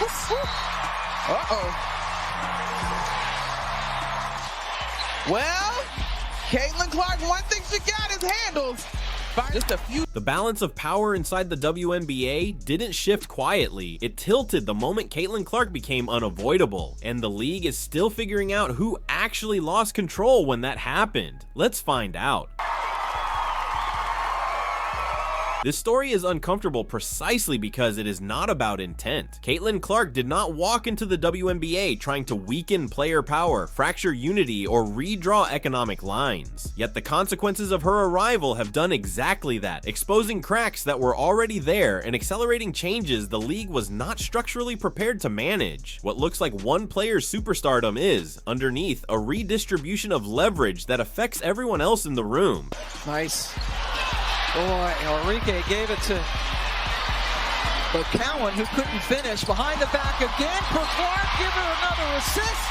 this? Uh-oh. Well, Caitlin Clark, one thing she got is handles. Just a few. The balance of power inside the WNBA didn't shift quietly. It tilted the moment Caitlin Clark became unavoidable, and the league is still figuring out who actually lost control when that happened. Let's find out. This story is uncomfortable precisely because it is not about intent. Caitlin Clark did not walk into the WNBA trying to weaken player power, fracture unity, or redraw economic lines. Yet the consequences of her arrival have done exactly that, exposing cracks that were already there and accelerating changes the league was not structurally prepared to manage. What looks like one player's superstardom is, underneath, a redistribution of leverage that affects everyone else in the room. Nice. Boy, Enrique gave it to McCowan, who couldn't finish. Behind the back again for Clark. Give her another assist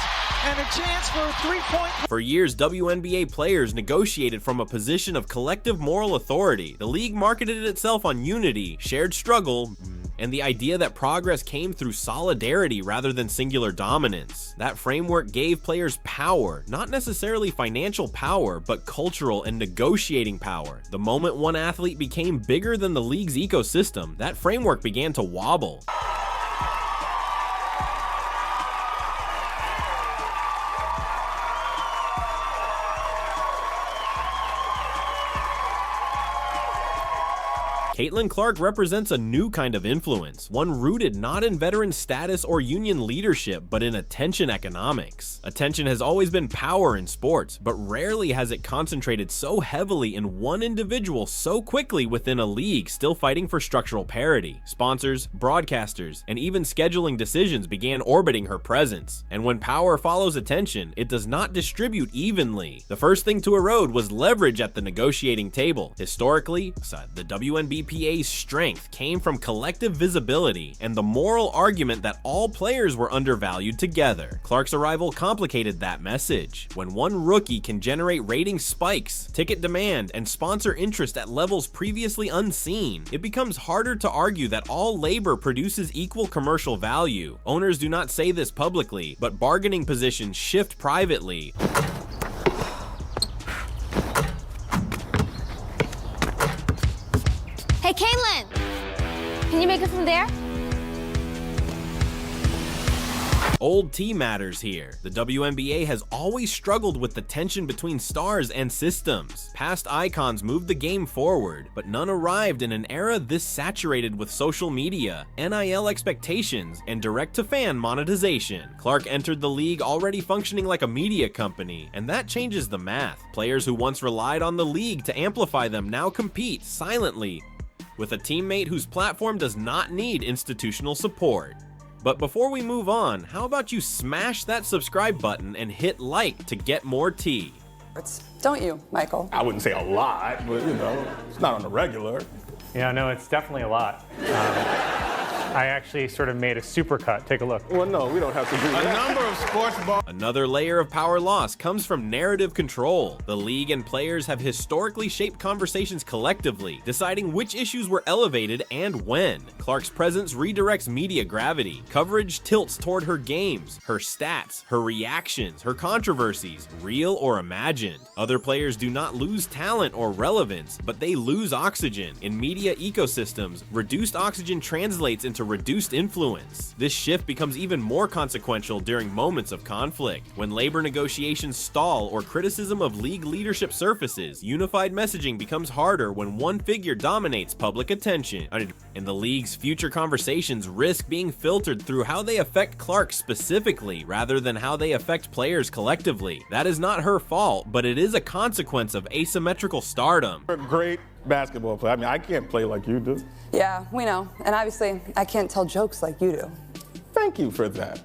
and a chance for a three-point. For years, WNBA players negotiated from a position of collective moral authority. The league marketed itself on unity, shared struggle, and the idea that progress came through solidarity rather than singular dominance. That framework gave players power, not necessarily financial power, but cultural and negotiating power. The moment one athlete became bigger than the league's ecosystem, that framework began to wobble. Caitlin Clark represents a new kind of influence, one rooted not in veteran status or union leadership, but in attention economics. Attention has always been power in sports, but rarely has it concentrated so heavily in one individual so quickly within a league still fighting for structural parity. Sponsors, broadcasters, and even scheduling decisions began orbiting her presence. And when power follows attention, it does not distribute evenly. The first thing to erode was leverage at the negotiating table. Historically, the WNBA's strength came from collective visibility and the moral argument that all players were undervalued together. Clark's arrival complicated that message. When one rookie can generate rating spikes, ticket demand, and sponsor interest at levels previously unseen, it becomes harder to argue that all labor produces equal commercial value. Owners do not say this publicly, but bargaining positions shift privately. Hey, Caitlin! Can you make it from there? Old T matters here. The WNBA has always struggled with the tension between stars and systems. Past icons moved the game forward, but none arrived in an era this saturated with social media, NIL expectations, and direct-to-fan monetization. Clark entered the league already functioning like a media company, and that changes the math. Players who once relied on the league to amplify them now compete silently with a teammate whose platform does not need institutional support. But before we move on, how about you smash that subscribe button and hit like to get more tea? Don't you, Michael? I wouldn't say a lot, but you know, it's not on the regular. Yeah, no, it's definitely a lot. I actually sort of made a supercut. Take a look. Well, no, we don't have to do that. A number of sports bars. Another layer of power loss comes from narrative control. The league and players have historically shaped conversations collectively, deciding which issues were elevated and when. Clark's presence redirects media gravity. Coverage tilts toward her games, her stats, her reactions, her controversies, real or imagined. Other players do not lose talent or relevance, but they lose oxygen. In media ecosystems, reduced oxygen translates into reduced influence. This shift becomes even more consequential during moments of conflict. When labor negotiations stall or criticism of league leadership surfaces, unified messaging becomes harder when one figure dominates public attention. And the league's future conversations risk being filtered through how they affect Clark specifically, rather than how they affect players collectively. That is not her fault, but it is a consequence of asymmetrical stardom. You're a great basketball player. I mean, I can't play like you do. Yeah, we know. And obviously, I can't tell jokes like you do. Thank you for that.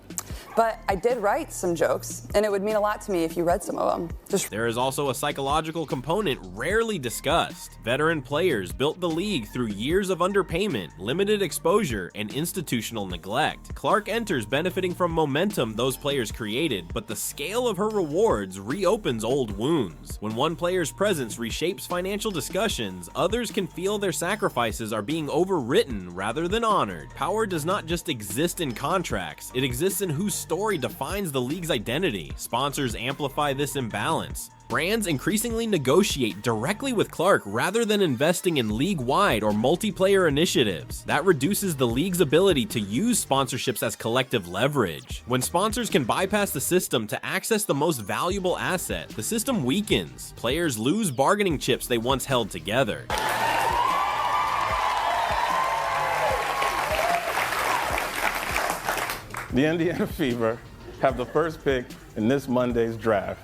But I did write some jokes, and it would mean a lot to me if you read some of them. There is also a psychological component rarely discussed. Veteran players built the league through years of underpayment, limited exposure, and institutional neglect. Clark enters benefiting from momentum those players created, but the scale of her rewards reopens old wounds. When one player's presence reshapes financial discussions, others can feel their sacrifices are being overwritten rather than honored. Power does not just exist in contracts, it exists in whose story defines the league's identity. Sponsors amplify this imbalance. Brands increasingly negotiate directly with Clark rather than investing in league-wide or multiplayer initiatives. That reduces the league's ability to use sponsorships as collective leverage. When sponsors can bypass the system to access the most valuable asset, the system weakens. Players lose bargaining chips they once held together. The Indiana Fever have the first pick in this Monday's draft.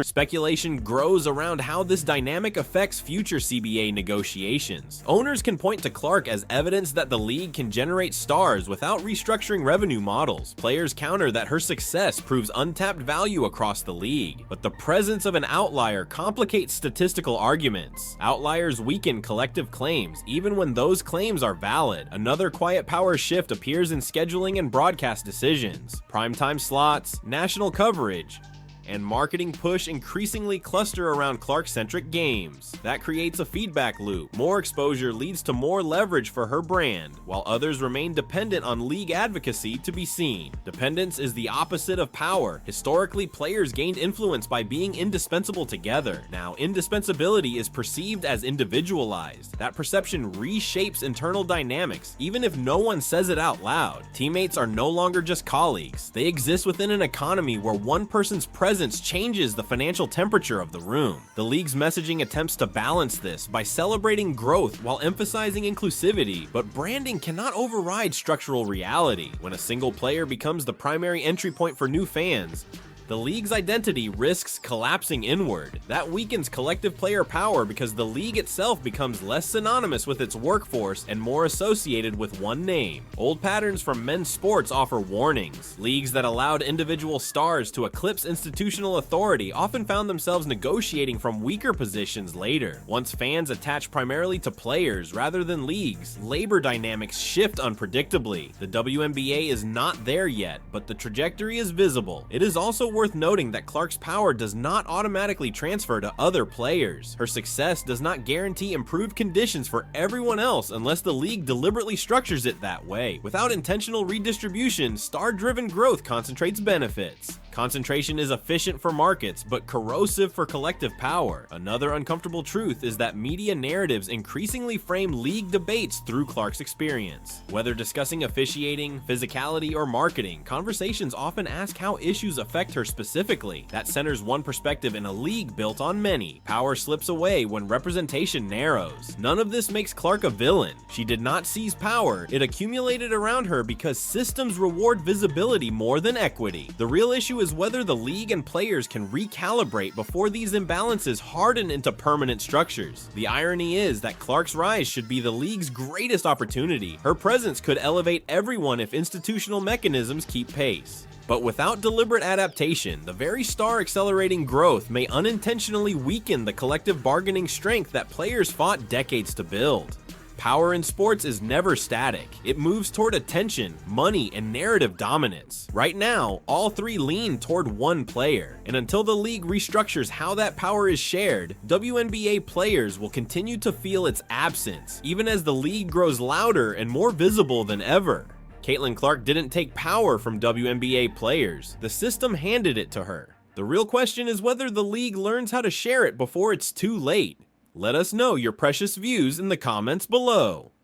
Speculation grows around how this dynamic affects future CBA negotiations. Owners can point to Clark as evidence that the league can generate stars without restructuring revenue models. Players counter that her success proves untapped value across the league. But the presence of an outlier complicates statistical arguments. Outliers weaken collective claims, even when those claims are valid. Another quiet power shift appears in scheduling and broadcast decisions. Primetime slots, national coverage, and marketing push increasingly cluster around Clark-centric games. That creates a feedback loop. More exposure leads to more leverage for her brand, while others remain dependent on league advocacy to be seen. Dependence is the opposite of power. Historically, players gained influence by being indispensable together. Now, indispensability is perceived as individualized. That perception reshapes internal dynamics, even if no one says it out loud. Teammates are no longer just colleagues. They exist within an economy where one person's presence changes the financial temperature of the room. The league's messaging attempts to balance this by celebrating growth while emphasizing inclusivity, but branding cannot override structural reality. When a single player becomes the primary entry point for new fans, the league's identity risks collapsing inward. That weakens collective player power because the league itself becomes less synonymous with its workforce and more associated with one name. Old patterns from men's sports offer warnings. Leagues that allowed individual stars to eclipse institutional authority often found themselves negotiating from weaker positions later. Once fans attach primarily to players rather than leagues, labor dynamics shift unpredictably. The WNBA is not there yet, but the trajectory is visible. It is also worth noting that Clark's power does not automatically transfer to other players. Her success does not guarantee improved conditions for everyone else unless the league deliberately structures it that way. Without intentional redistribution, star-driven growth concentrates benefits. Concentration is efficient for markets, but corrosive for collective power. Another uncomfortable truth is that media narratives increasingly frame league debates through Clark's experience. Whether discussing officiating, physicality, or marketing, conversations often ask how issues affect her specifically. That centers one perspective in a league built on many. Power slips away when representation narrows. None of this makes Clark a villain. She did not seize power. It accumulated around her because systems reward visibility more than equity. The real issue is whether the league and players can recalibrate before these imbalances harden into permanent structures. The irony is that Clark's rise should be the league's greatest opportunity. Her presence could elevate everyone if institutional mechanisms keep pace. But without deliberate adaptation, the very star-accelerating growth may unintentionally weaken the collective bargaining strength that players fought decades to build. Power in sports is never static. It moves toward attention, money, and narrative dominance. Right now, all three lean toward one player, and until the league restructures how that power is shared, WNBA players will continue to feel its absence, even as the league grows louder and more visible than ever. Caitlin Clark didn't take power from WNBA players. The system handed it to her. The real question is whether the league learns how to share it before it's too late. Let us know your precious views in the comments below.